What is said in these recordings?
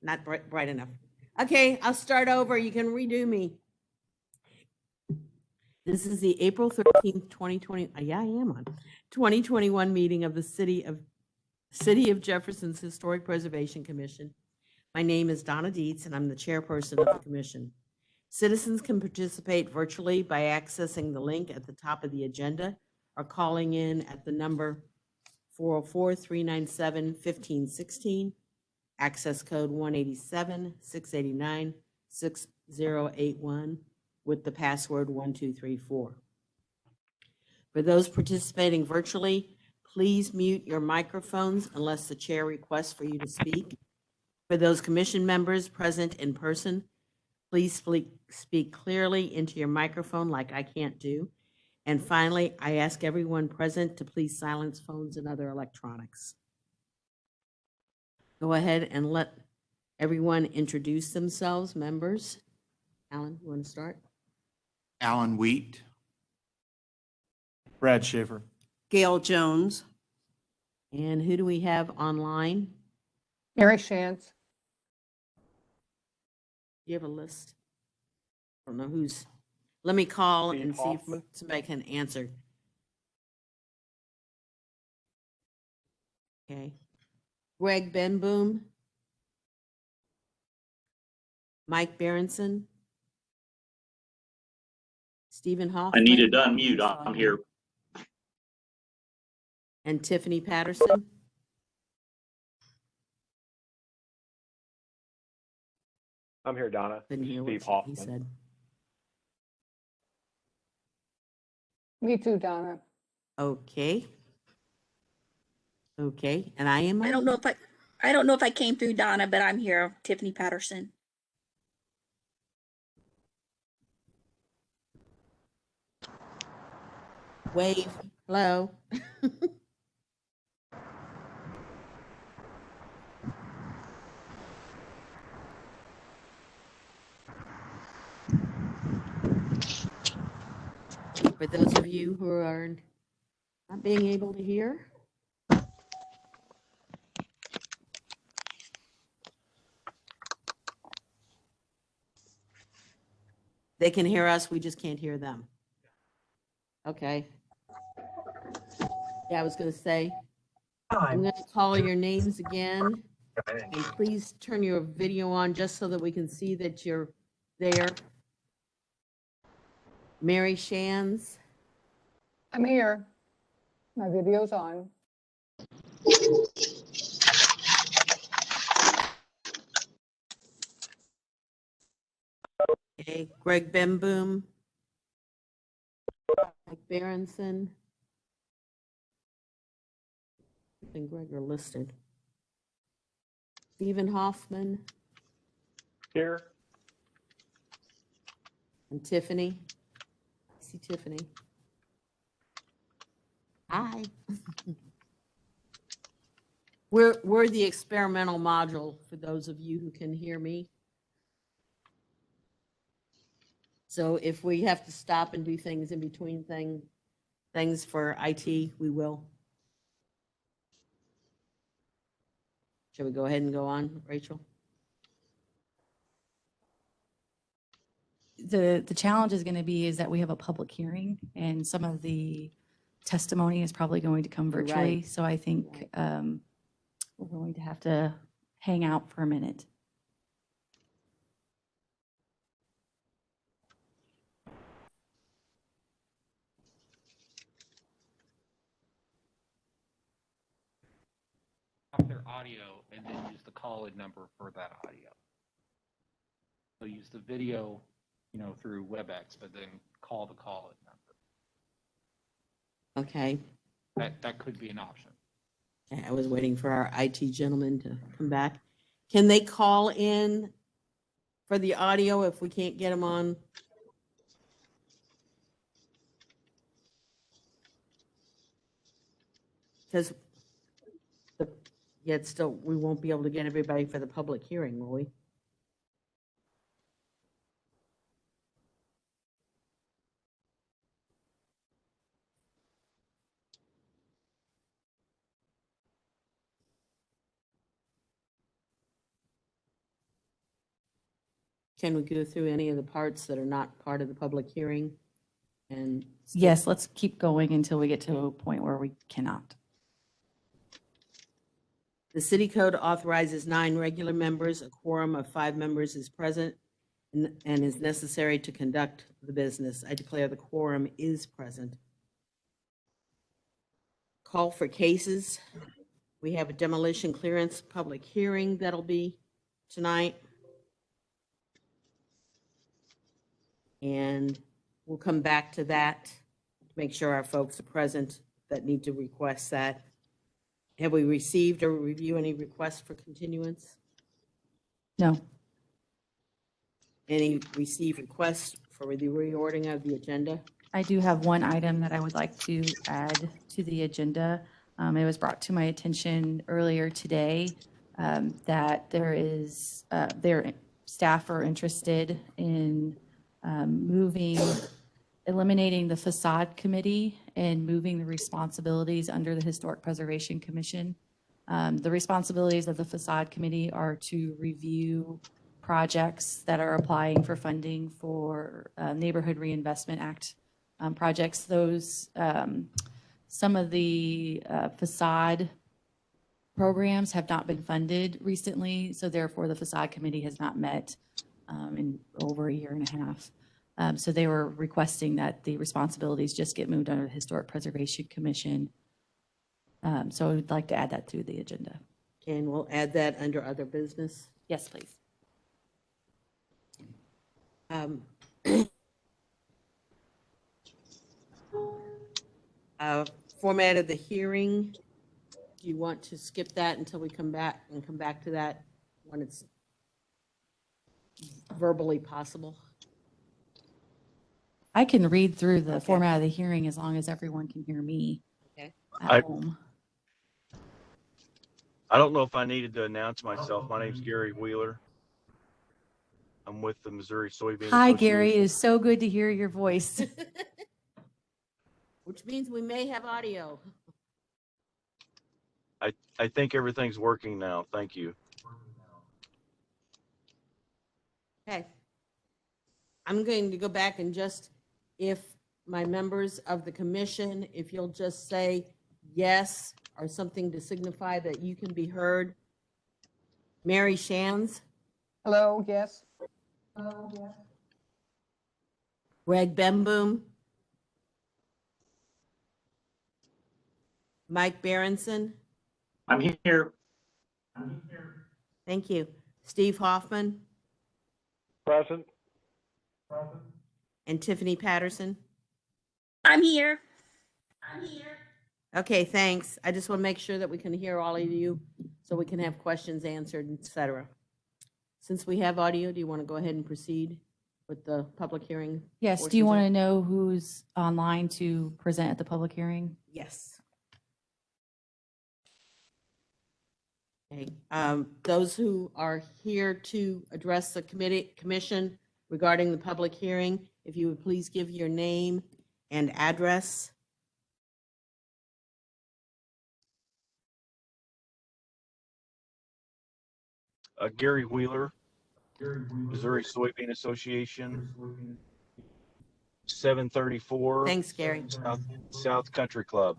Not bright enough. Okay, I'll start over. You can redo me. This is the April 13th, 2020. Yeah, I am on 2021 meeting of the City of Jefferson's Historic Preservation Commission. My name is Donna Dietz, and I'm the chairperson of the commission. Citizens can participate virtually by accessing the link at the top of the agenda or calling in at the number 404-397-1516, access code 187-689-6081 with the password 1234. For those participating virtually, please mute your microphones unless the chair requests for you to speak. For those commission members present in person, please speak clearly into your microphone like I can't do. And finally, I ask everyone present to please silence phones and other electronics. Go ahead and let everyone introduce themselves, members. Alan, you want to start? Alan Wheat. Brad Schaefer. Gail Jones. And who do we have online? Mary Shantz. Do you have a list? I don't know who's. Let me call Steve and Hoffman. see if somebody can answer. Okay. Greg Benboom. Mike Berenson. Stephen Hoffman. I needed to unmute. I'm here. And Tiffany Patterson. I'm here, Donna. Didn't hear what Steve he Hoffman. said. Me too, Donna. Okay. Okay, and I am. I don't know if I came through, Donna, but I'm here, Tiffany Patterson. Wave. Hello. For those of you who are not being able to hear. They can hear us, we just can't hear them. Okay. Yeah, I was going to say, I'm going to call your names again. And please turn your video on just so that we can see that you're there. Mary Shantz. I'm here. My video's on. Okay, Greg Benboom. Mike Berenson. And Greg are listed. Stephen Hoffman. Here. And Tiffany. I see Tiffany. Hi. We're the experimental module for those of you who can hear me. So if we have to stop and do things in between things for IT, we will. Shall we go ahead and go on, Rachel? The challenge is going to be is that we have a public hearing and some of the testimony is probably going to come virtually. Right. So I think we're going to have to hang out for a minute. Off their audio and then use the call-in number for that audio. So use the video, through WebEx, but then call the call-in number. Okay. That could be an option. I was waiting for our IT gentleman to come back. Can they call in for the audio if we can't get them on? Because yet still, we won't be able to get everybody for the public hearing, will we? Can we go through any of the parts that are not part of the public hearing? And skip- Yes, let's keep going until we get to a point where we cannot. The city code authorizes 9 regular members. A quorum of 5 members is present and is necessary to conduct the business. I declare the quorum is present. Call for cases. We have a demolition clearance public hearing that'll be tonight. And we'll come back to that to make sure our folks are present that need to request that. Have we received or reviewed any requests for continuance? No, Any received requests for the reordering of the agenda? I do have one item that I would like to add to the agenda. It was brought to my attention earlier today that their staff are interested in eliminating the Facade Committee and moving the responsibilities under the Historic Preservation Commission. The responsibilities of the Facade Committee are to review projects that are applying for funding for Neighborhood Reinvestment Act projects. Those, some of the facade programs have not been funded recently, so therefore the Facade Committee has not met in over a year and a half. So they were requesting that the responsibilities just get moved under the Historic Preservation Commission. So I would like to add that to the agenda. And we'll add that under other business. Yes, please. Format of the hearing, do you want to skip that until we come back and come back to that when it's verbally possible? I can read through the Okay. format of the hearing as long as everyone can hear me Okay. at home. I don't know if I needed to announce myself. My name's Gary Wheeler. I'm with the Missouri Soybean Hi, Association. Gary. It is so good to hear your voice. Which means we may have audio. I think everything's working now. Thank you. Okay. I'm going to go back and just, if my members of the commission, if you'll just say yes or something to signify that you can be heard. Mary Shands, Hello, yes. Greg Bemboom, Mike Berenson, I'm here. thank you. Steve Hoffman Present. and Tiffany Patterson. I'm here. Okay, thanks. I just want to make sure that we can hear all of you so we can have questions answered, et cetera. Since we have audio, do you want to go ahead and proceed with the public hearing? Yes, do you portions want of- to know who's online to present at the public hearing? Yes. Okay, those who are here to address the commission regarding the public hearing, if you would please give your name and address. Gary Wheeler, Missouri Soybean Association, 734 Thanks, Gary. South Country Club.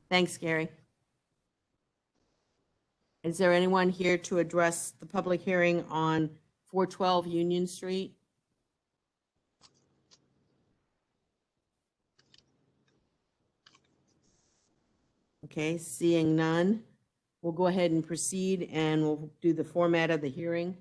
Thanks, Gary. Is there anyone here to address the public hearing on 412 Union Street? Okay, seeing none, we'll go ahead and proceed and we'll do the format of the hearing.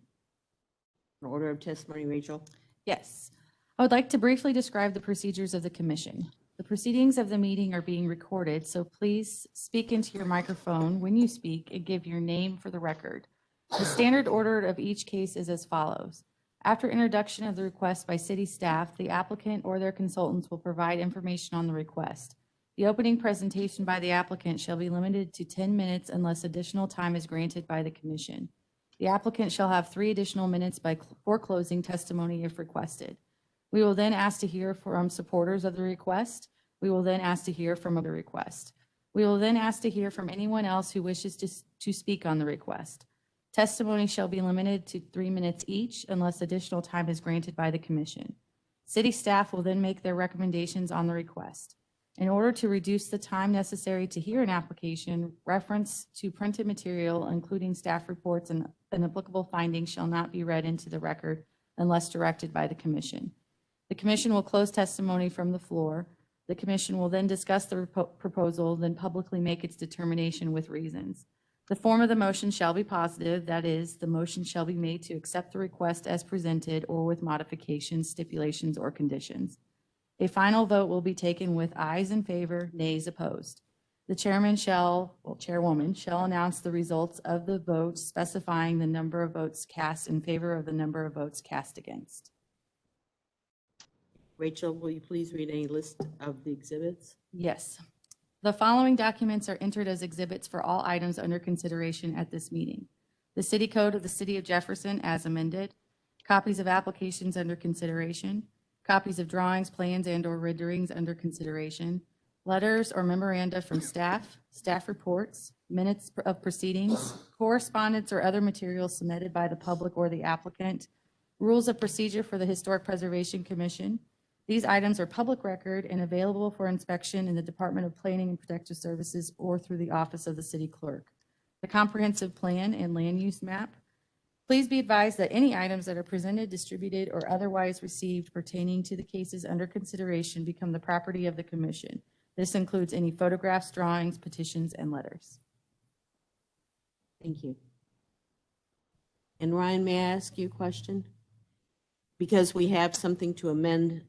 In order of testimony, Rachel. Yes. I would like to briefly describe the procedures of the commission. The proceedings of the meeting are being recorded, so please speak into your microphone when you speak and give your name for the record. The standard order of each case is as follows. After introduction of the request by city staff, the applicant or their consultants will provide information on the request. The opening presentation by the applicant shall be limited to 10 minutes unless additional time is granted by the commission. The applicant shall have 3 additional minutes for closing testimony if requested. We will then ask to hear from supporters of the request. We will then ask to hear from the request. We will then ask to hear from anyone else who wishes to speak on the request. Testimony shall be limited to 3 minutes each unless additional time is granted by the commission. City staff will then make their recommendations on the request. In order to reduce the time necessary to hear an application, reference to printed material, including staff reports and applicable findings, shall not be read into the record unless directed by the commission. The commission will close testimony from the floor. The commission will then discuss the proposal, then publicly make its determination with reasons. The form of the motion shall be positive, that is, the motion shall be made to accept the request as presented or with modifications, stipulations, or conditions. A final vote will be taken with ayes in favor, nays opposed. The chairwoman shall announce the results of the vote, specifying the number of votes cast in favor of the number of votes cast against. Rachel, will you please read a list of the exhibits? Yes. The following documents are entered as exhibits for all items under consideration at this meeting. The City Code of the City of Jefferson as amended, copies of applications under consideration, copies of drawings, plans, and/or renderings under consideration, letters or memoranda from staff, staff reports, minutes of proceedings, correspondence or other materials submitted by the public or the applicant, rules of procedure for the Historic Preservation Commission. These items are public record and available for inspection in the Department of Planning and Protective Services or through the Office of the City Clerk. The comprehensive plan and land use map. Please be advised that any items that are presented, distributed, or otherwise received pertaining to the cases under consideration become the property of the commission. This includes any photographs, drawings, petitions, and letters. Thank you. And Ryan, may I ask you a question? Because we have something to amend,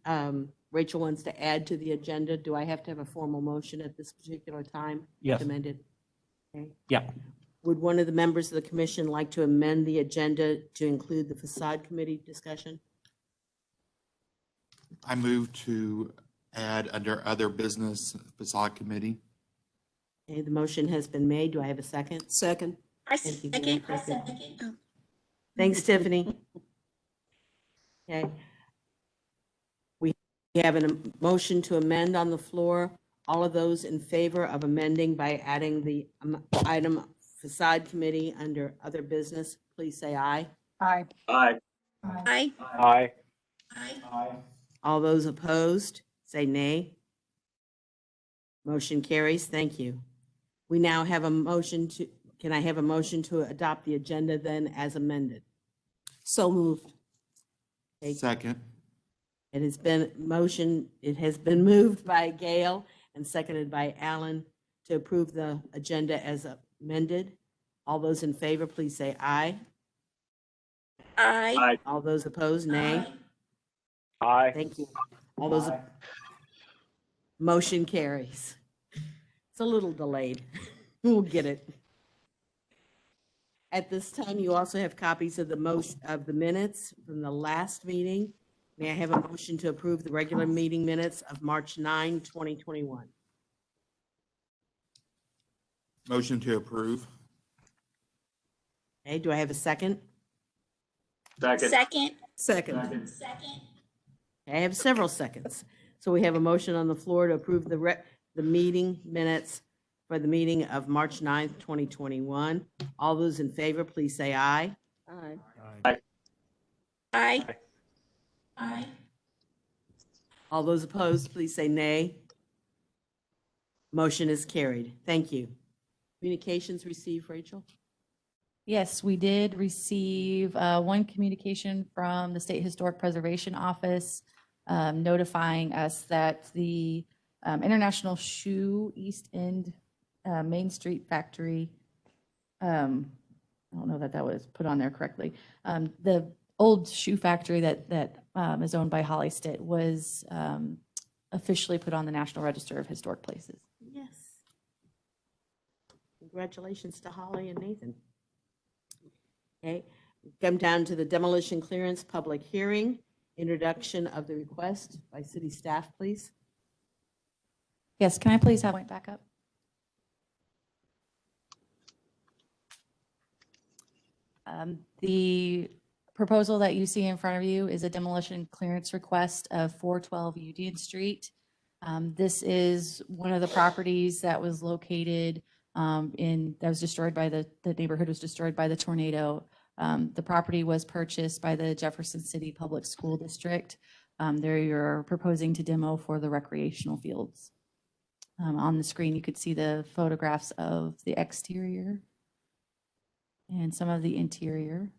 Rachel wants to add to the agenda. Do I have to have a formal motion at this particular time? Yes. To amend it? Okay. Yeah. Would one of the members of the commission like to amend the agenda to include the Facade Committee discussion? I move to add under other business Facade Committee. Okay, the motion has been made. Do I have a second? Second. I Thank you, second. Veronica. Thanks, Tiffany. Okay. We have a motion to amend on the floor. All of those in favor of amending by adding the item Facade Committee under other business, please say aye. Aye. Aye. Aye. Aye. Aye. All those opposed, say nay. Motion carries. Thank you. We now have a motion to, can I have a motion to adopt the agenda then as amended? So moved. Okay. Second. It has been moved by Gail and seconded by Alan to approve the agenda as amended. All those in favor, please say aye. Aye. Aye. All those opposed, nay. Aye. Thank you. All those, motion carries. It's a little delayed. We'll get it. At this time, you also have copies of the minutes from the last meeting. May I have a motion to approve the regular meeting minutes of March 9, 2021? Motion to approve. Okay, do I have a second? Second. Second. Second. Second. I have several seconds. So we have a motion on the floor to approve the meeting minutes for the meeting of March 9th, 2021. All those in favor, please say aye. Aye. Aye. Aye. All those opposed, please say nay. Motion is carried. Thank you. Communications received, Rachel? Yes, we did receive one communication from the State Historic Preservation Office notifying us that the International Shoe East End Main Street Factory, I don't know that was put on there correctly. The old shoe factory that is owned by Holly Stitt was officially put on the National Register of Historic Places. Yes. Congratulations to Holly and Nathan. Okay, come down to the demolition clearance public hearing. Introduction of the request by city staff, please. Yes, can I please have it back up? The proposal that you see in front of you is a demolition clearance request of 412 Union Street. This is one of the properties that was located that was destroyed by the neighborhood was destroyed by the tornado. The property was purchased by the Jefferson City Public School District. They're proposing to demo for the recreational fields. On the screen, you could see the photographs of the exterior and some of the interior.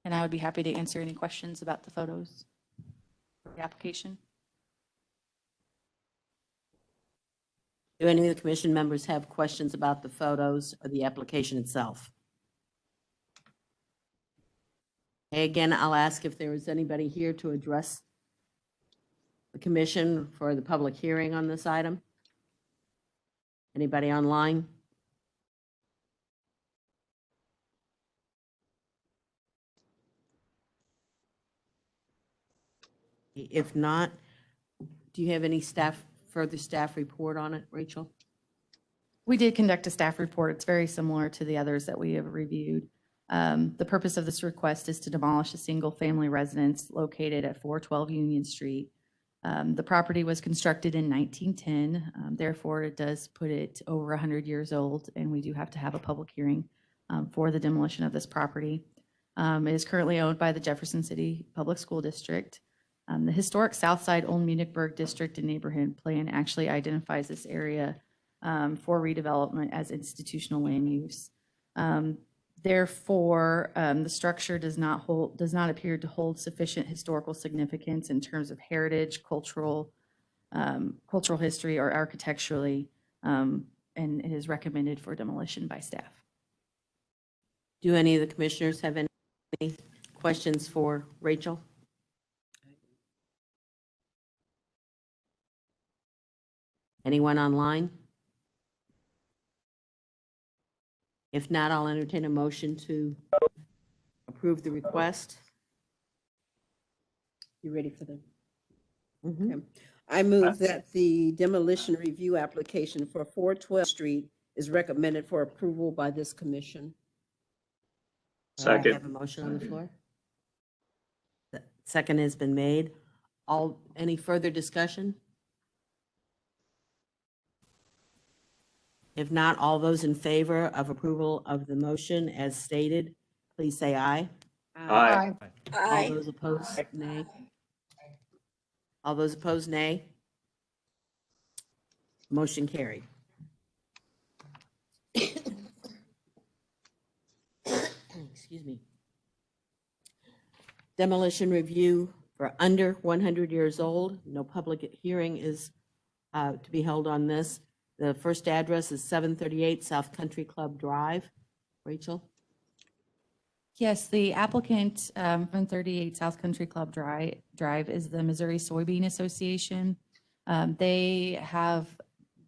And I would be happy to answer any questions about the photos, the application. Do any of the commission members have questions about the photos or the application itself? Okay, again, I'll ask if there is anybody here to address the commission for the public hearing on this item. Anybody online? If not, do you have any further staff report on it, Rachel? We did conduct a staff report. It's very similar to the others that we have reviewed. The purpose of this request is to demolish a single-family residence located at 412 Union Street. The property was constructed in 1910, therefore it does put it over 100 years old, and we do have to have a public hearing for the demolition of this property. It is currently owned by the Jefferson City Public School District. The historic Southside Old Munichburg District and Neighborhood Plan actually identifies this area for redevelopment as institutional land use. Therefore, the structure does not appear to hold sufficient historical significance in terms of heritage, cultural history, or architecturally, and it is recommended for demolition by staff. Do any of the commissioners have any questions for Rachel? Anyone online? If not, I'll entertain a motion to approve the request. You ready for the? Mhm. Okay. I move that the demolition review application for 412 Street is recommended for approval by this commission. I Second. have a motion on the floor. The second has been made. Any further discussion? If not, all those in favor of approval of the motion as stated, please say aye. Aye. All Aye. those opposed, nay. All those opposed, nay. Motion carried. Excuse me. Demolition review for under 100 years old. No public hearing is to be held on this. The first address is 738 South Country Club Drive. Rachel? Yes, the applicant from 38 South Country Club Drive is the Missouri Soybean Association. They have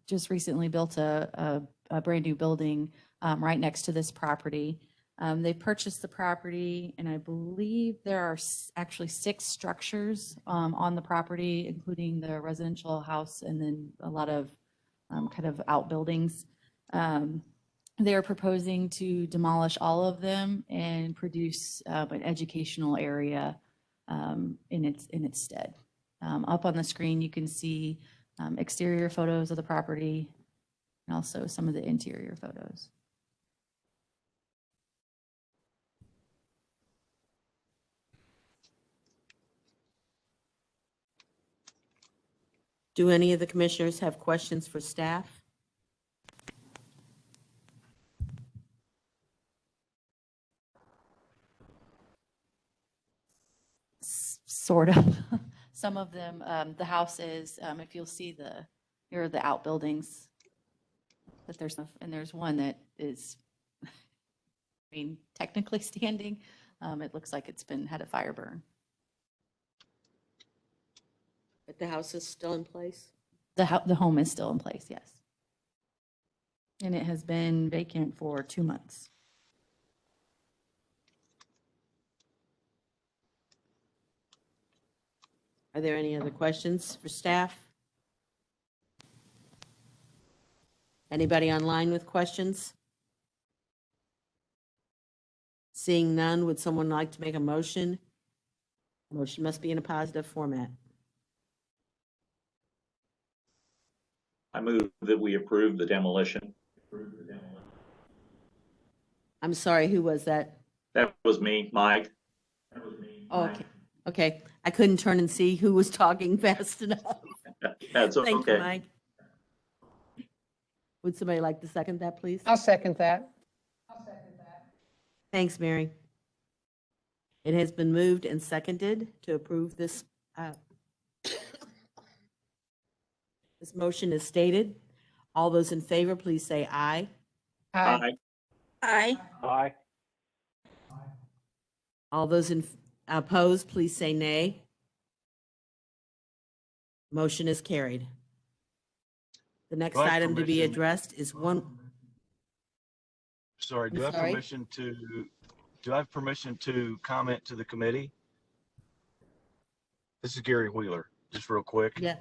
just recently built a brand new building right next to this property. They purchased the property, and I believe there are actually 6 structures on the property, including the residential house and then a lot of kind of outbuildings. They are proposing to demolish all of them and produce an educational area in its stead. Up on the screen, you can see exterior photos of the property and also some of the interior photos. Do any of the commissioners have questions for staff? Sort of. Some of them, the houses, if you'll see here are the outbuildings. That there's one that is, I mean, technically standing. It looks like it's had a fire burn. But the house is still in place? The home is still in place, yes. And it has been vacant for 2 months. Are there any other questions for staff? Anybody online with questions? Seeing none, would someone like to make a motion Motion must be in a positive format. I move that we approve the demolition. I'm sorry, who was that? That was me, Mike. Oh, okay, okay. I couldn't turn and see who was talking fast enough. That's Thank you, okay. Mike. Would somebody like to second that, please? I'll second that. Thanks, Mary. It has been moved and seconded to approve this. This motion is stated. All those in favor, please say aye. Aye. Aye. Aye. All those opposed, please say nay. Motion is carried. The next Do I have item to be permission? addressed is one. Sorry, I'm do I have sorry? permission to comment to the committee? This is Gary Wheeler, just real quick. Yeah.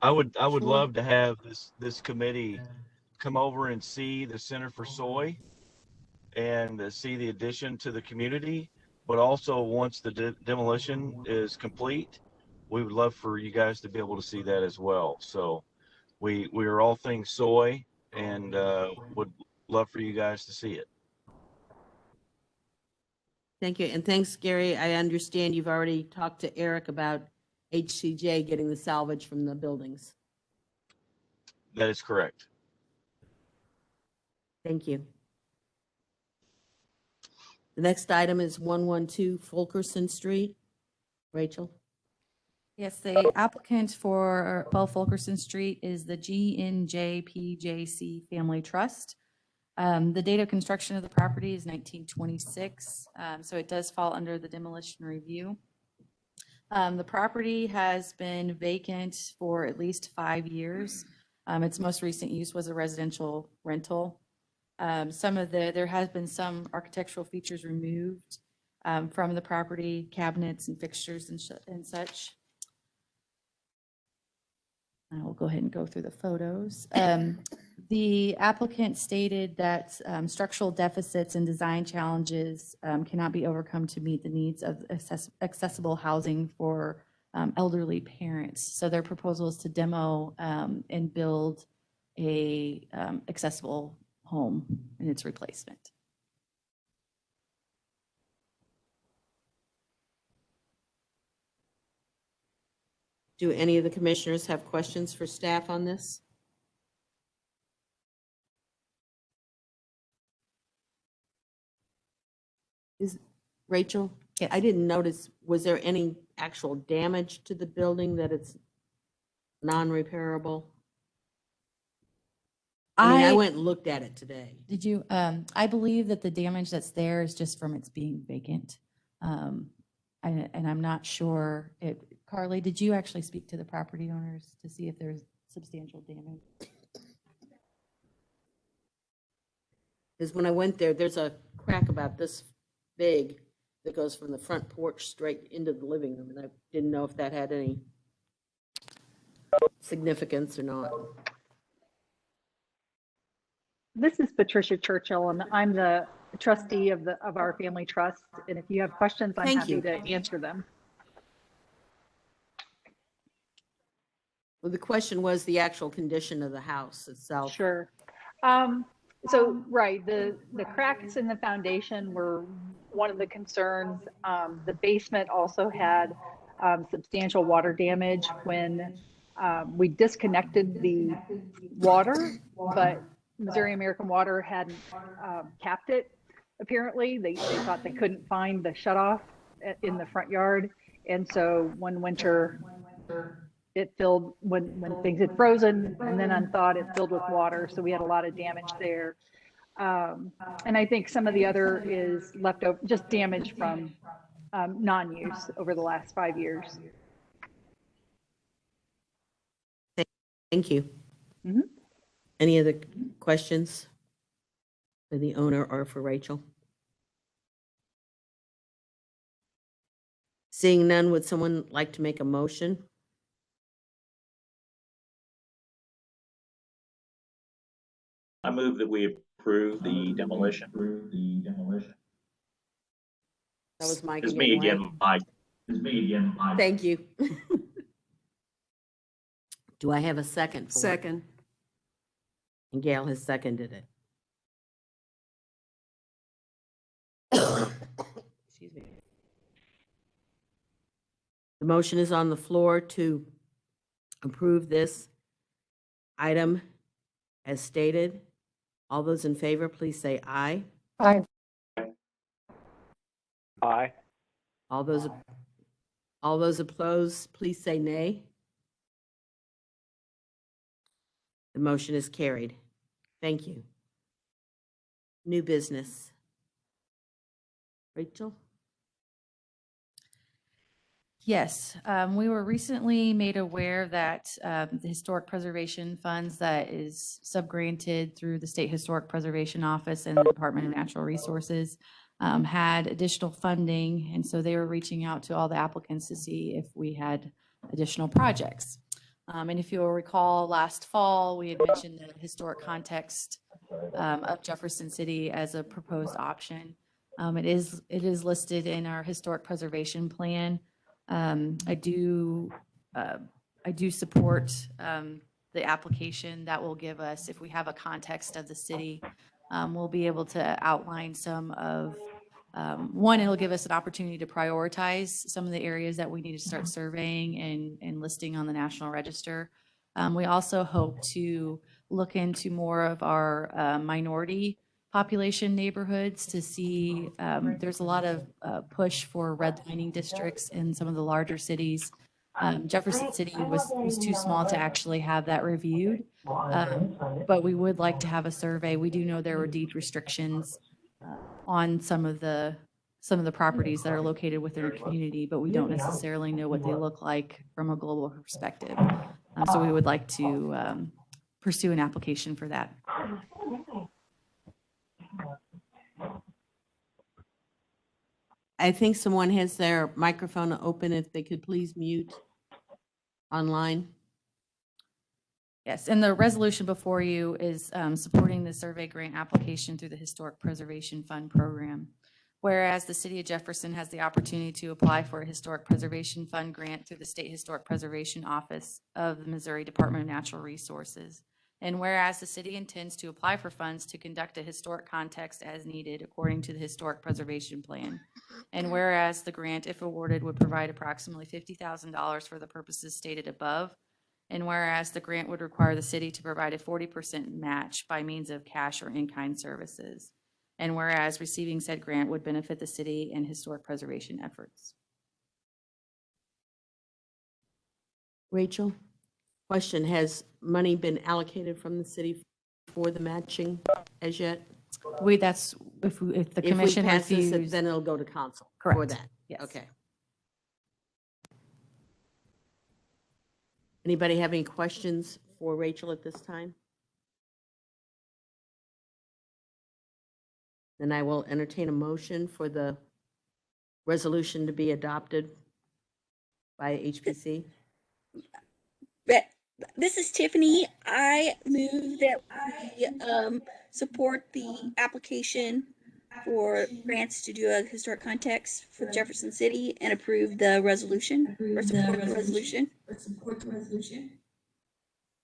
I would Sure. love to have this committee come over and see the Center for Soy and see the addition to the community, but also once the demolition is complete, we would love for you guys to be able to see that as well. So we are all things soy and would love for you guys to see it. Thank you. And thanks, Gary. I understand you've already talked to Eric about HCJ getting the salvage from the buildings. That is correct. Thank you. The next item is 112 Fulkerson Street. Rachel? Yes, the applicant for 12 Fulkerson Street is the GNJPJC Family Trust. The date of construction of the property is 1926, so it does fall under the demolition review. The property has been vacant for at least 5 years. Its most recent use was a residential rental. There has been some architectural features removed from the property, cabinets and fixtures and such. I will go ahead and go through the photos. The applicant stated that structural deficits and design challenges cannot be overcome to meet the needs of accessible housing for elderly parents. So their proposal is to demo and build a accessible home in its replacement. Do any of the commissioners have questions for staff on this? Rachel? Yes. I didn't notice, was there any actual damage to the building that it's non-repairable? I mean, I went and looked at it today. Did you, I believe that the damage that's there is just from its being vacant. And I'm not sure, Carly, did you actually speak to the property owners to see if there's substantial damage? Because when I went there, there's a crack about this big that goes from the front porch straight into the living room, and I didn't know if that had any significance or not. This is Patricia Churchill, and I'm the trustee of our family trust. And if you have questions, I'm Thank happy you. to answer them. Well, the question was the actual condition of the house itself. Sure. So, right, the cracks in the foundation were one of the concerns. The basement also had substantial water damage when we disconnected the water, but Missouri American Water hadn't capped it. Apparently, they thought they couldn't find the shutoff in the front yard, and so one winter it filled when things had frozen and then unthawed, it filled with water. So we had a lot of damage there. And I think some of the other is left over, just damage from non-use over the last 5 years. Thank you. Mm-hmm. Any other questions for the owner or for Rachel? Seeing none, would someone like to make a motion? I move that we approve the demolition. That was Mike It's me again, Mike. It's me again, Mike. Thank you. Do I have a second for it? Second. And Gail has seconded it. Excuse me. The motion is on the floor to approve this item as stated. All those in favor, please say aye. Aye. Aye. All those opposed, please say nay. The motion is carried. Thank you. New business. Rachel? Yes, we were recently made aware that the Historic Preservation Funds that is subgranted through the State Historic Preservation Office and the Department of Natural Resources had additional funding, and so they were reaching out to all the applicants to see if we had additional projects. And if you'll recall, last fall, we had mentioned the historic context of Jefferson City as a proposed option. It is listed in our historic preservation plan. I do support the application that will give us, if we have a context of the city, we'll be able to outline some of, one, it'll give us an opportunity to prioritize some of the areas that we need to start surveying and listing on the National Register. We also hope to look into more of our minority population neighborhoods to see, there's a lot of push for redlining districts in some of the larger cities. Jefferson City was too small to actually have that reviewed, but we would like to have a survey. We do know there were deed restrictions on some of the properties that are located within our community, but we don't necessarily know what they look like from a global perspective. So we would like to pursue an application for that. I think someone has their microphone open. If they could please mute online. Yes, and the resolution before you is supporting the survey grant application through the Historic Preservation Fund program. Whereas the City of Jefferson has the opportunity to apply for a Historic Preservation Fund grant through the State Historic Preservation Office of the Missouri Department of Natural Resources. And whereas the city intends to apply for funds to conduct a historic context as needed according to the Historic Preservation Plan. And whereas the grant, if awarded, would provide approximately $50,000 for the purposes stated above. And whereas the grant would require the city to provide a 40% match by means of cash or in-kind services. And whereas receiving said grant would benefit the city and historic preservation efforts. Rachel, question, has money been allocated from the city for the matching as yet? That's, if the commission If we pass this, refused. then it'll go to council for Correct. that? Yes. Okay. Anybody have any questions for Rachel at this time? Then I will entertain a motion for the resolution to be adopted by HPC. This is Tiffany. I move that we support the application for grants to do a historic context for Jefferson City and approve the resolution or support the resolution.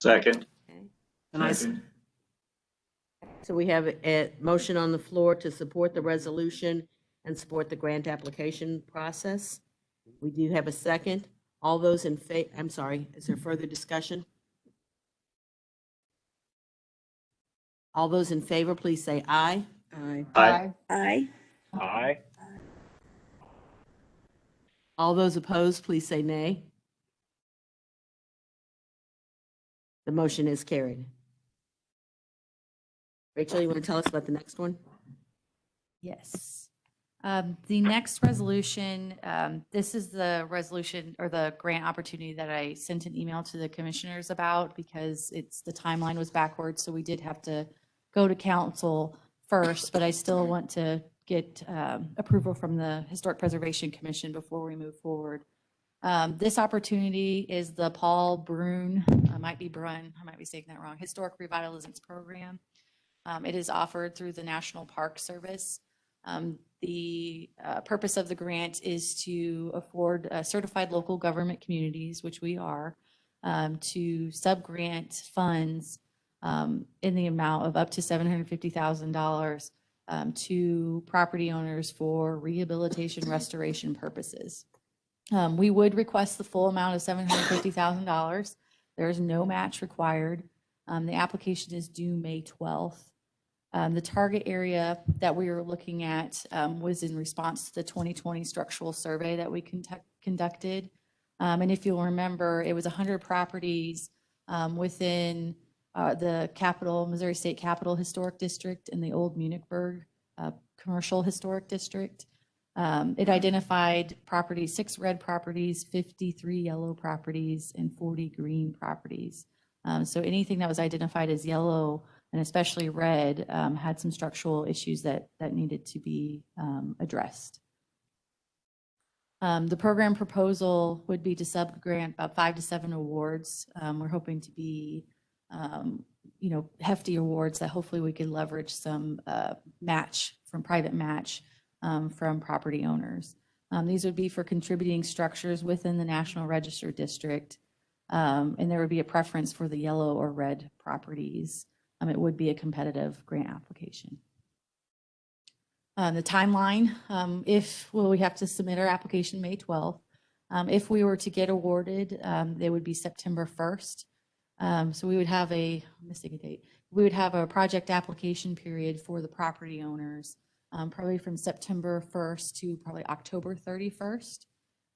Second. Okay. So we have a motion on the floor to support the resolution and support the grant application process. We do have a second. All those in favor, I'm sorry, is there further discussion? All those in favor, please say aye. Aye. Aye. Aye. Aye. All those opposed, please say nay. The motion is carried. Rachel, you want to tell us about the next one? Yes. The next resolution, this is the resolution or the grant opportunity that I sent an email to the commissioners about because the timeline was backwards. So we did have to go to council first, but I still want to get approval from the Historic Preservation Commission before we move forward. This opportunity is the Paul Brun, I might be saying that wrong, Historic Revitalization Program. It is offered through the National Park Service. The purpose of the grant is to afford certified local government communities, which we are, to sub-grant funds in the amount of up to $750,000 to property owners for rehabilitation restoration purposes. We would request the full amount of $750,000. There is no match required. The application is due May 12th. The target area that we were looking at was in response to the 2020 structural survey that we conducted. And if you'll remember, it was 100 properties within the Missouri State Capitol Historic District and the Old Munichburg Commercial Historic District. It identified properties, 6 red properties, 53 yellow properties, and 40 green properties. So anything that was identified as yellow and especially red had some structural issues that needed to be addressed. The program proposal would be to sub-grant about 5 to 7 awards. We're hoping to be, hefty awards that hopefully we could leverage some private match from property owners. These would be for contributing structures within the National Register District, and there would be a preference for the yellow or red properties. It would be a competitive grant application. The timeline, we have to submit our application May 12th. If we were to get awarded, it would be September 1st. So we would have I'm missing a date. We would have a project application period for the property owners, probably from September 1st to probably October 31st.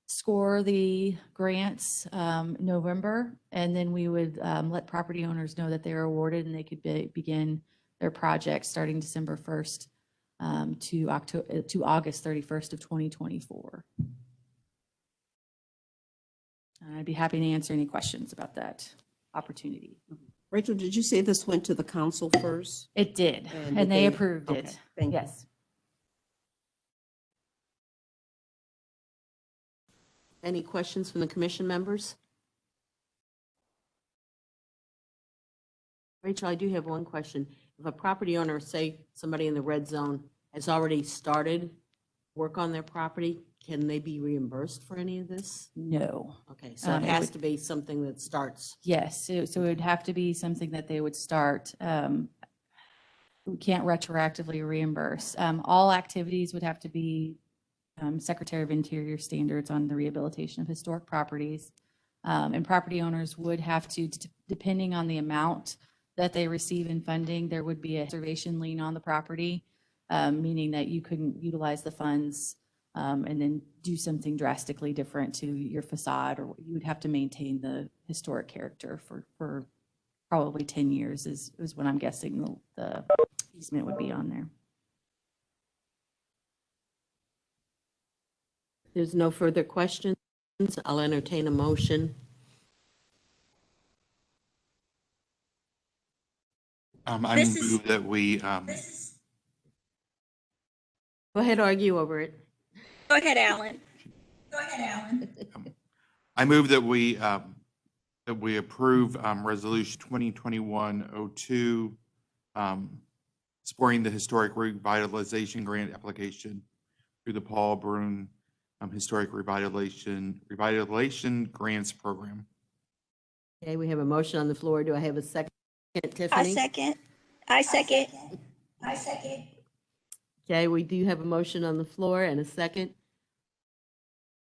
Score the grants November, and then we would let property owners know that they are awarded and they could begin their project starting December 1st to August 31st of 2024. I'd be happy to answer any questions about that opportunity. Rachel, did you say this went to the council first? It did, And and did they approved okay, it. Thank you. Yes. Any questions from the commission members? Rachel, I do have one question. If a property owner, say somebody in the red zone, has already started work on their property, can they be reimbursed for any of this? No. Okay, so it It has would- to be something that starts. Yes, so it would have to be something that they would start. We can't retroactively reimburse. All activities would have to be Secretary of Interior standards on the rehabilitation of historic properties. And property owners would have to, depending on the amount that they receive in funding, there would be a reservation lien on the property, meaning that you couldn't utilize the funds and then do something drastically different to your facade, or you would have to maintain the historic character for probably 10 years is what I'm guessing the easement would be on there. There's no further questions. I'll entertain a motion. I This is- move that we, Go ahead, argue over it. Go ahead, Alan. I move that we approve Resolution 2021-02, supporting the Historic Revitalization Grant application through the Paul Brune Historic Revitalization Grants Program. Okay, we have a motion on the floor. Do I have a second, Tiffany? I second. Okay, we do have a motion on the floor and a second.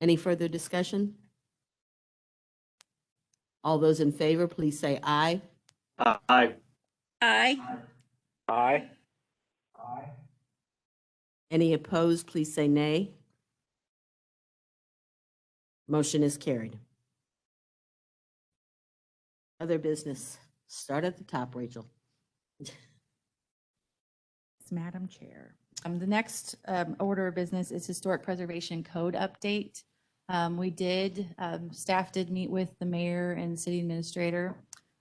Any further discussion? All those in favor, please say aye. Aye. Aye. Aye. Any opposed, please say nay. Motion is carried. Other business. Start at the top, Rachel. Madam Chair. The next order of business is Historic Preservation Code update. Staff did meet with the mayor and city administrator.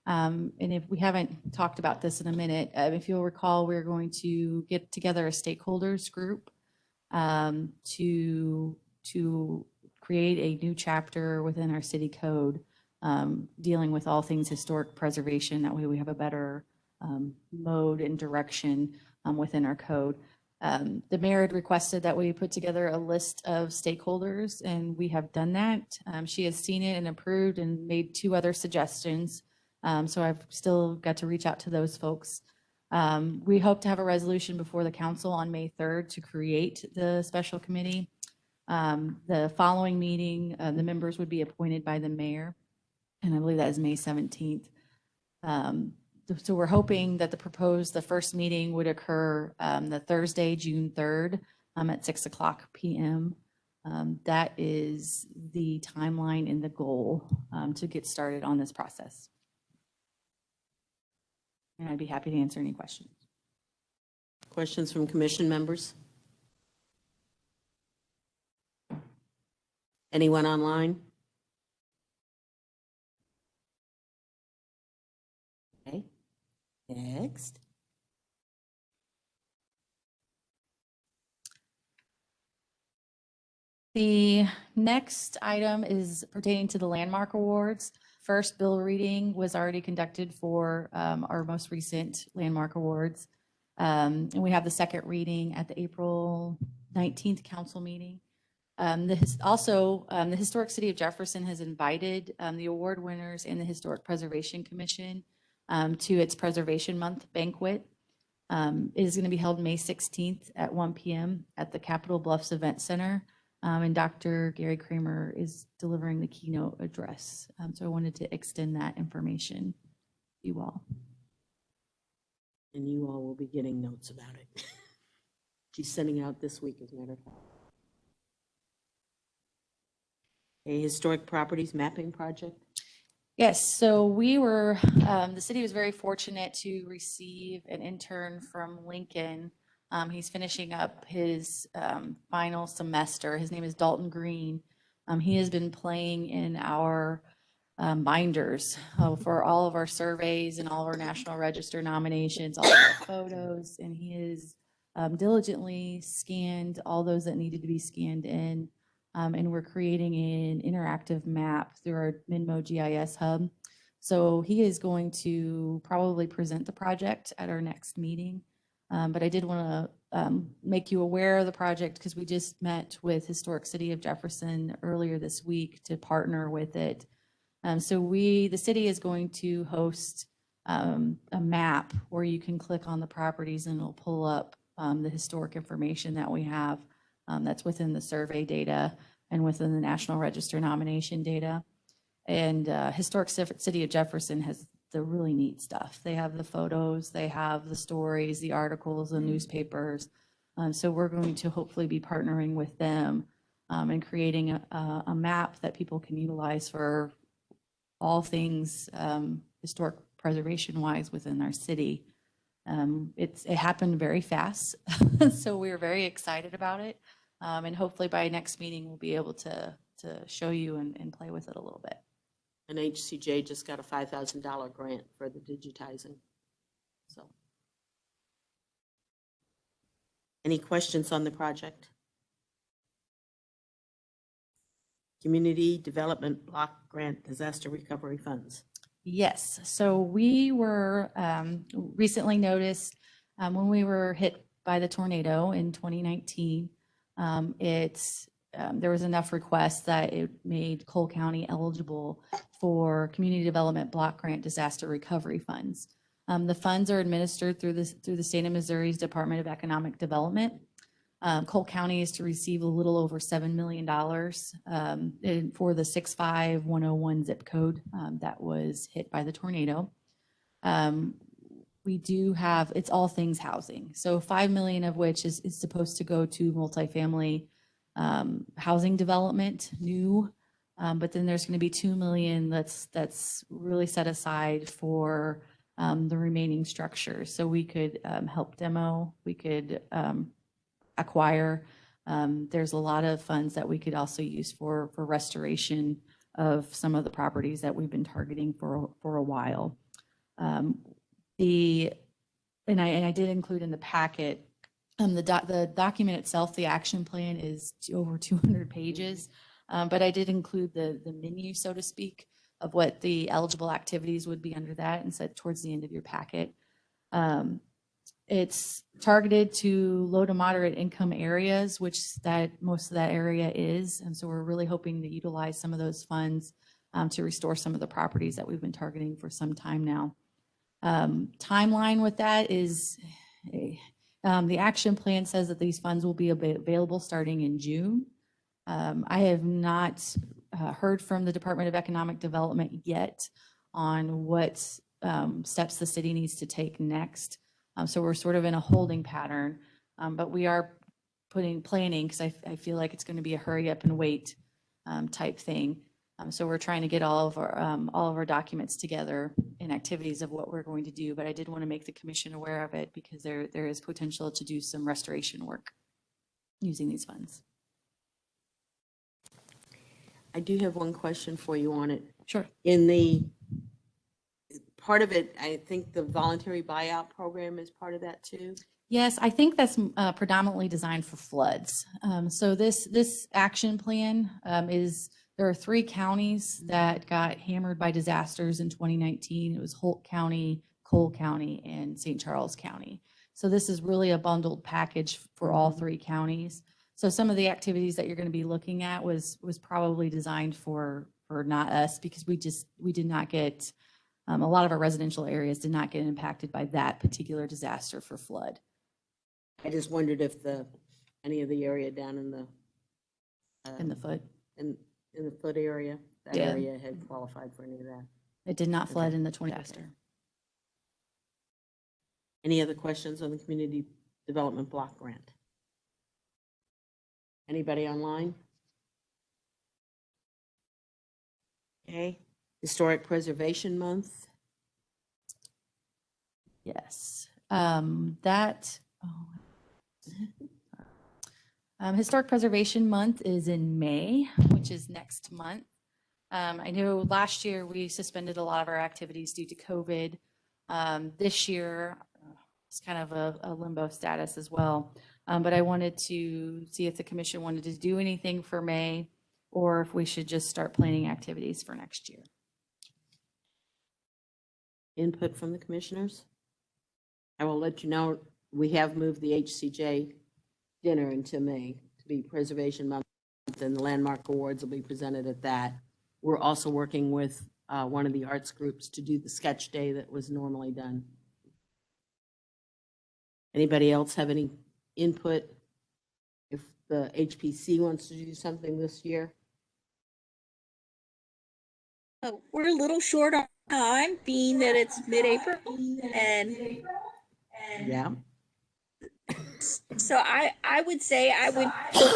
And if we haven't talked about this in a minute, if you'll recall, we're going to get together a stakeholders group to create a new chapter within our city code dealing with all things historic preservation. That way we have a better mode and direction within our code. The mayor had requested that we put together a list of stakeholders, and we have done that. She has seen it and approved and made 2 other suggestions. So I've still got to reach out to those folks. We hope to have a resolution before the council on May 3rd to create the special committee. The following meeting, the members would be appointed by the mayor, and I believe that is May 17th. So we're hoping that the first meeting would occur the Thursday, June 3rd at 6:00 p.m. That is the timeline and the goal to get started on this process. And I'd be happy to answer any questions. Questions from commission members? Anyone online? Okay. Next. The next item is pertaining to the landmark awards. First bill reading was already conducted for our most recent landmark awards. And we have the second reading at the April 19th council meeting. The Historic City of Jefferson has invited the award winners and the Historic Preservation Commission to its Preservation Month banquet. It is going to be held May 16th at 1 p.m. at the Capitol Bluffs Event Center. And Dr. Gary Kramer is delivering the keynote address. So I wanted to extend that information to you all. And you all will be getting notes about it. She's sending out this week, as a matter of fact. A historic properties mapping project. Yes, so the city was very fortunate to receive an intern from Lincoln. He's finishing up his final semester. His name is Dalton Green. He has been playing in our binders for all of our surveys and all of our National Register nominations, all of our photos, and he has diligently scanned all those that needed to be scanned in. And we're creating an interactive map through our Minmo GIS hub. So he is going to probably present the project at our next meeting. But I did want to make you aware of the project because we just met with Historic City of Jefferson earlier this week to partner with it. So the city is going to host a map where you can click on the properties and it'll pull up the historic information that we have that's within the survey data and within the National Register nomination data. And Historic City of Jefferson has the really neat stuff. They have the photos, they have the stories, the articles, the newspapers. So we're going to hopefully be partnering with them and creating a map that people can utilize for all things historic preservation wise within our city. It happened very fast, so we're very excited about it. And hopefully by next meeting, we'll be able to show you and play with it a little bit. And HCJ just got a $5,000 grant for the digitizing. So, any questions on the project? Community Development Block Grant Disaster Recovery Funds. Yes, so we were recently noticed when we were hit by the tornado in 2019, there was enough requests that it made Cole County eligible for Community Development Block Grant Disaster Recovery Funds. The funds are administered through the state of Missouri's Department of Economic Development. Cole County is to receive a little over $7 million for the 65101 zip code that was hit by the tornado. We do have, it's all things housing. So 5 million of which is supposed to go to multifamily housing development, new, but then there's going to be 2 million that's really set aside for the remaining structures. So we could help demo, we could acquire. There's a lot of funds that we could also use for restoration of some of the properties that we've been targeting for a while. I did include in the packet, the document itself, the action plan is over 200 pages, but I did include the menu, so to speak, of what the eligible activities would be under that and said towards the end of your packet. It's targeted to low to moderate income areas, which that most of that area is. And so we're really hoping to utilize some of those funds to restore some of the properties that we've been targeting for some time now. Timeline with that is the action plan says that these funds will be available starting in June. I have not heard from the Department of Economic Development yet on what steps the city needs to take next. So we're sort of in a holding pattern, but we are planning because I feel like it's going to be a hurry up and wait type thing. So we're trying to get all of our documents together and activities of what we're going to do. But I did want to make the commission aware of it because there is potential to do some restoration work using these funds. I do have one question for you on it. Sure. In the part of it, I think the voluntary buyout program is part of that too. Yes, I think that's predominantly designed for floods. So this action plan there are 3 counties that got hammered by disasters in 2019. It was Holt County, Cole County, and St. Charles County. So this is really a bundled package for all 3 counties. So some of the activities that you're going to be looking at was probably designed for not us because we did not get a lot of our residential areas did not get impacted by that particular disaster for flood. I just wondered if any of the area down in the foot in the foot area, that Yeah. area had qualified for any of that. It did not flood Okay. in the 20 disaster. Any other questions on the community development block grant? Anybody online? Okay, Historic Preservation Month. Yes, Historic Preservation Month is in May, which is next month. I know last year we suspended a lot of our activities due to COVID. This year it's kind of a limbo status as well. But I wanted to see if the commission wanted to do anything for May or if we should just start planning activities for next year. Input from the commissioners? I will let you know, we have moved the HCJ dinner into May to be Preservation Month, and the landmark awards will be presented at that. We're also working with one of the arts groups to do the sketch day that was normally done. Anybody else have any input? If the HPC wants to do something this year? We're a little short on time, being that it's mid-April, and Yeah. so I would say I would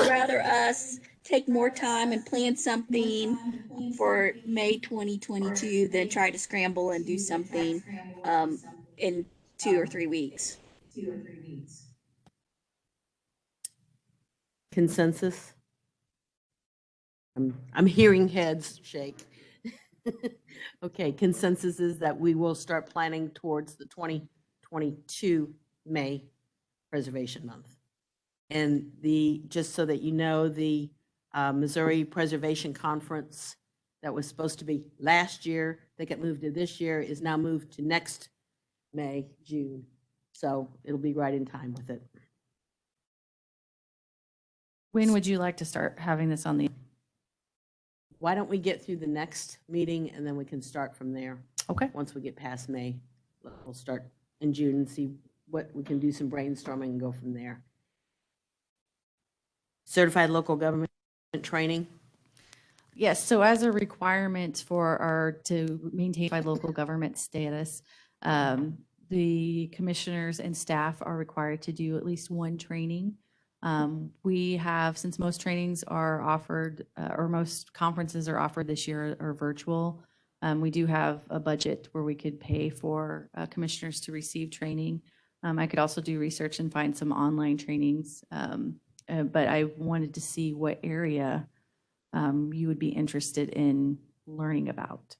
rather us take more time and plan something for May 2022 than try to scramble and do something in 2 or 3 weeks. Consensus? I'm hearing heads shake. Okay, consensus is that we will start planning towards the 2022 May Preservation Month. And just so that you know, the Missouri Preservation Conference that was supposed to be last year, that got moved to this year, is now moved to next May, June. So it'll be right in time with it. When would you like to start having this on the? Why don't we get through the next meeting and then we can start from there? Okay. Once we get past May, we'll start in June and see what we can do, some brainstorming and go from there. Certified local government training. Yes, so as a requirement to maintain by local government status, the commissioners and staff are required to do at least 1 training. We have, since most trainings are offered, or most conferences are offered this year are virtual, we do have a budget where we could pay for commissioners to receive training. I could also do research and find some online trainings, but I wanted to see what area you would be interested in learning about.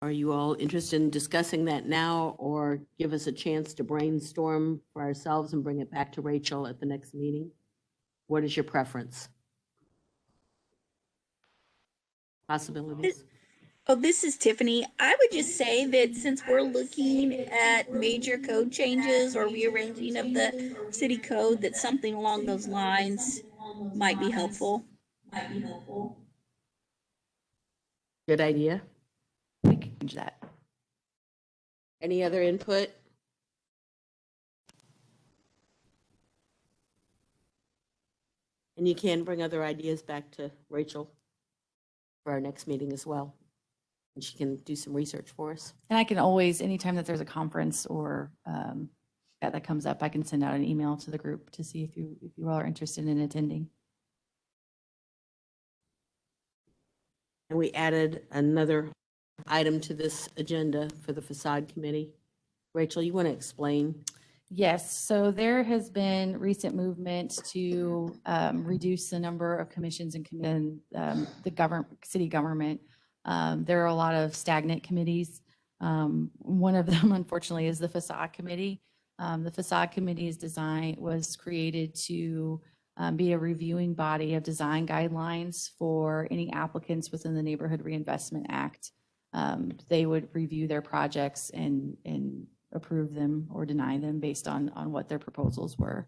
Are you all interested in discussing that now, or give us a chance to brainstorm for ourselves and bring it back to Rachel at the next meeting? What is your preference? Possibilities? Oh, this is Tiffany. I would just say that since we're looking at major code changes or rearranging of the city code, that something along those lines might be helpful. Good idea. We can change that. Any other input? And you can bring other ideas back to Rachel for our next meeting as well. And she can do some research for us. And I can always, anytime that there's a conference or that comes up, I can send out an email to the group to see if you all are interested in attending. And we added another item to this agenda for the Facade Committee. Rachel, you want to explain? Yes, so there has been recent movement to reduce the number of commissions and the city government. There are a lot of stagnant committees. One of them, unfortunately, is the Facade Committee. The Facade Committee was created to be a reviewing body of design guidelines for any applicants within the Neighborhood Reinvestment Act. They would review their projects and approve them or deny them based on what their proposals were.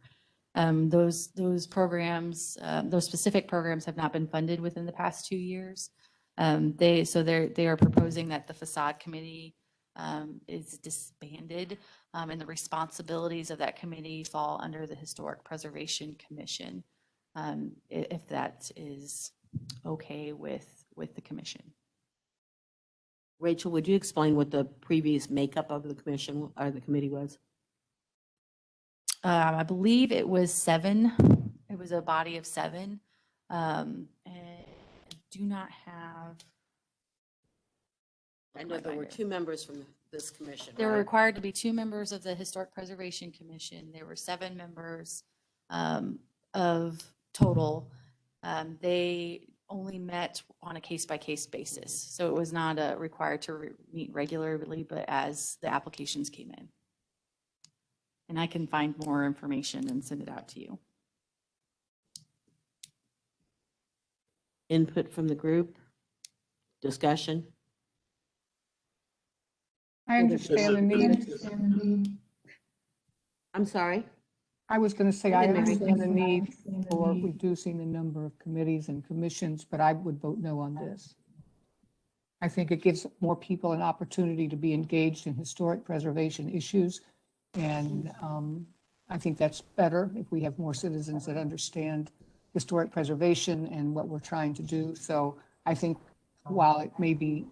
Those programs, those specific programs have not been funded within the past 2 years. They are proposing that the Facade Committee is disbanded, and the responsibilities of that committee fall under the Historic Preservation Commission, if that is okay with the commission. Rachel, would you explain what the previous makeup of the commission or the committee was? I believe it was 7. It was a body of 7. And I do not have. I know there were 2 members from this commission. There were right? required to be 2 members of the Historic Preservation Commission. There were 7 members of total. They only met on a case-by-case basis. So it was not required to meet regularly, but as the applications came in. And I can find more information and send it out to you. Input from the group? Discussion? I understand the need. I'm sorry? I was going to say, Go I ahead, Mary. understand the need for reducing the number of committees and commissions, but I would vote no on this. I think it gives more people an opportunity to be engaged in historic preservation issues. And I think that's better if we have more citizens that understand historic preservation and what we're trying to do. So I think while it may be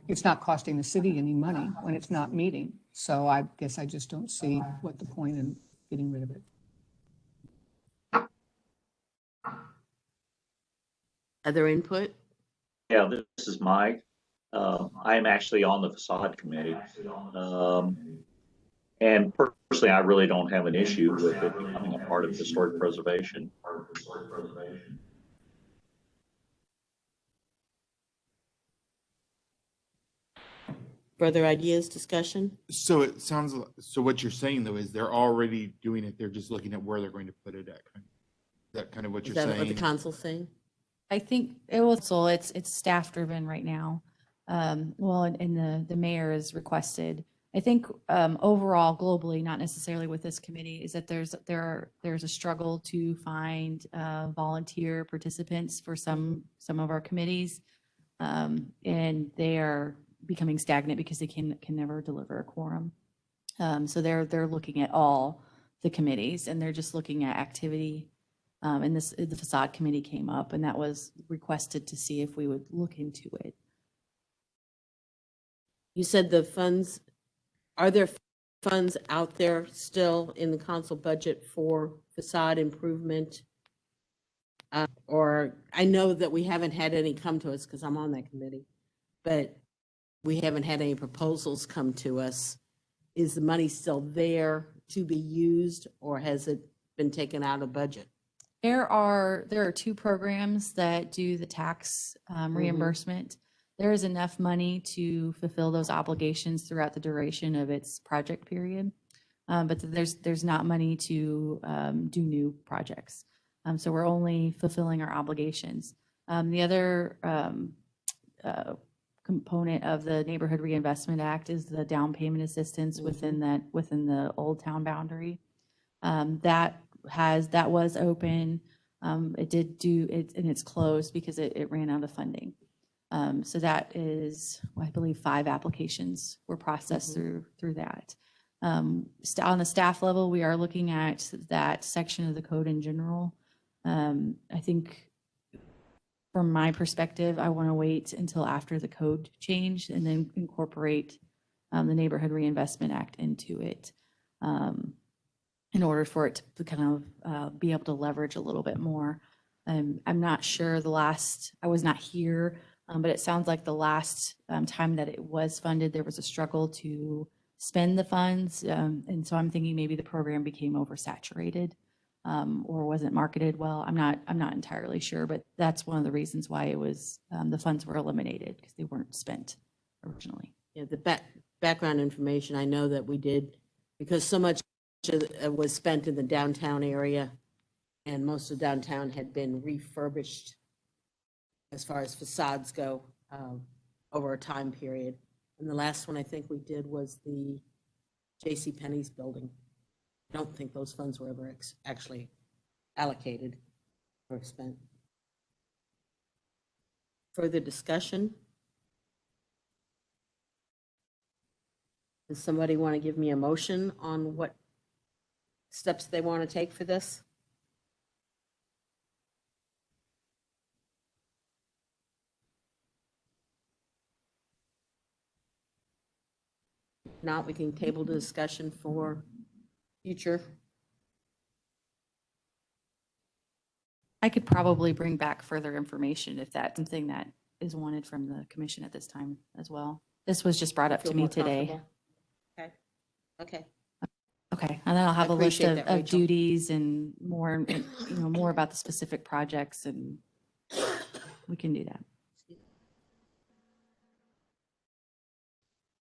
it's not costing the city any money when it's not meeting. So I guess I just don't see what the point in getting rid of it. Other input? Yeah, this is Mike. I am actually on the Facade Committee. And personally, I really don't have an issue with it becoming a part of historic preservation. Further ideas, discussion? So it sounds, so what you're saying though is they're already doing it. They're just looking at where they're going to put it at. Is that kind of what Is you're that saying? what the council's saying? I think it's staff driven right now. And the mayor has requested. I think overall, globally, not necessarily with this committee, is that there's a struggle to find volunteer participants for some of our committees, and they are becoming stagnant because they can never deliver a quorum. So they're looking at all the committees, and they're just looking at activity. And the Facade Committee came up, and that was requested to see if we would look into it. You said the funds, are there funds out there still in the council budget for facade improvement? Or I know that we haven't had any come to us because I'm on that committee, but we haven't had any proposals come to us. Is the money still there to be used, or has it been taken out of budget? There are 2 programs that do the tax reimbursement. There is enough money to fulfill those obligations throughout the duration of its project period, but there's not money to do new projects. So we're only fulfilling our obligations. The other component of the Neighborhood Reinvestment Act is the down payment assistance within the Old Town boundary. That was open. It did do it, and it's closed because it ran out of funding. So that is, I believe, 5 applications were processed through that. On the staff level, we are looking at that section of the code in general. I think from my perspective, I want to wait until after the code change and then incorporate the Neighborhood Reinvestment Act into it in order for it to kind of be able to leverage a little bit more. I'm not sure I was not here, but it sounds like the last time that it was funded, there was a struggle to spend the funds. And so I'm thinking maybe the program became oversaturated or wasn't marketed well. I'm not entirely sure, but that's one of the reasons why it was, the funds were eliminated because they weren't spent originally. Yeah, the background information, I know that we did, because so much was spent in the downtown area, and most of downtown had been refurbished as far as facades go over a time period. And the last one I think we did was the J.C. Penney's building. I don't think those funds were ever actually allocated or spent. Further discussion? Does somebody want to give me a motion on what steps they want to take for this? If not, we can table the discussion for future. I could probably bring back further information if that's something that is wanted from the commission at this time as well. This was just brought up Feel to me more today. comfortable? Okay. Okay. Okay, and then I'll have I a list appreciate of, that, Rachel. duties and more, more about the specific projects, and we can do that.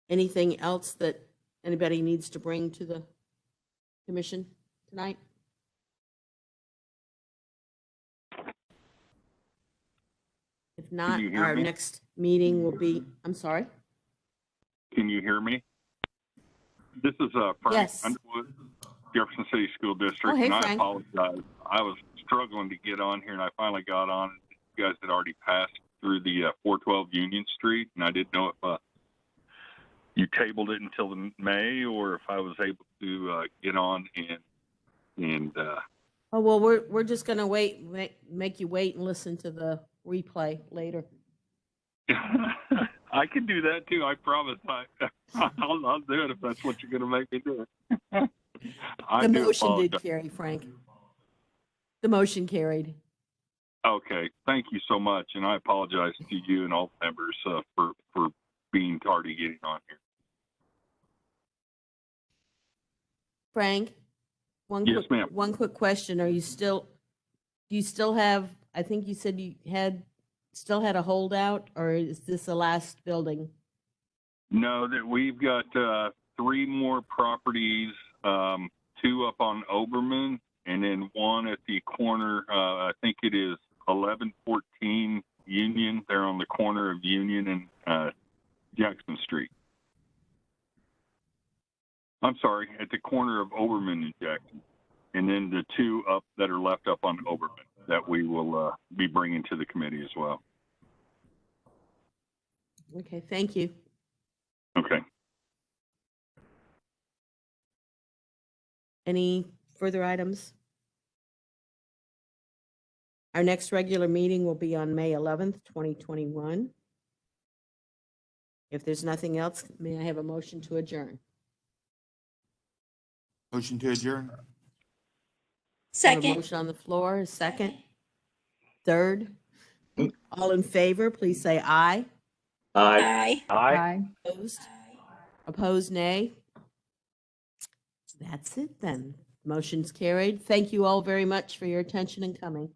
Anything else that anybody needs to bring to the commission tonight? If not, you hear our me? next meeting will be, I'm sorry? Can you hear me? This is Frank Yes. Underwood, Jefferson City School District, Oh, hey, and I Frank. apologize. I was struggling to get on here, and I finally got on. You guys had already passed through the 412 Union Street, and I didn't know if you tabled it until the May or if I was able to get on and Oh, well, we're just gonna make you wait and listen to the replay later. I can do that too. I promise. I'll do it if that's what you're going to make me do. I The do motion did apologize. carry, Frank. The motion carried. Okay, thank you so much, and I apologize to you and all members for being tardy getting on here. Frank, Yes, ma'am. one quick question. Do you still have, I think you said you still had a holdout, or is this the last building? No, that we've got 3 more properties, 2 up on Oberman, and then 1 at the corner. I think it is 1114 Union. They're on the corner of Union and Jackson Street. I'm sorry, at the corner of Oberman and Jackson. And then the 2 up that are left up on Oberman that we will be bringing to the committee as well. Okay, thank you. Okay. Any further items? Our next regular meeting will be on May 11th, 2021. If there's nothing else, may I have a motion to adjourn? Motion to adjourn. I have a Second. motion on the floor, a second, third. All in favor, please say aye. Aye. Aye. Opposed? Opposed, nay. That's it then. Motion's carried. Thank you all very much for your attention and coming.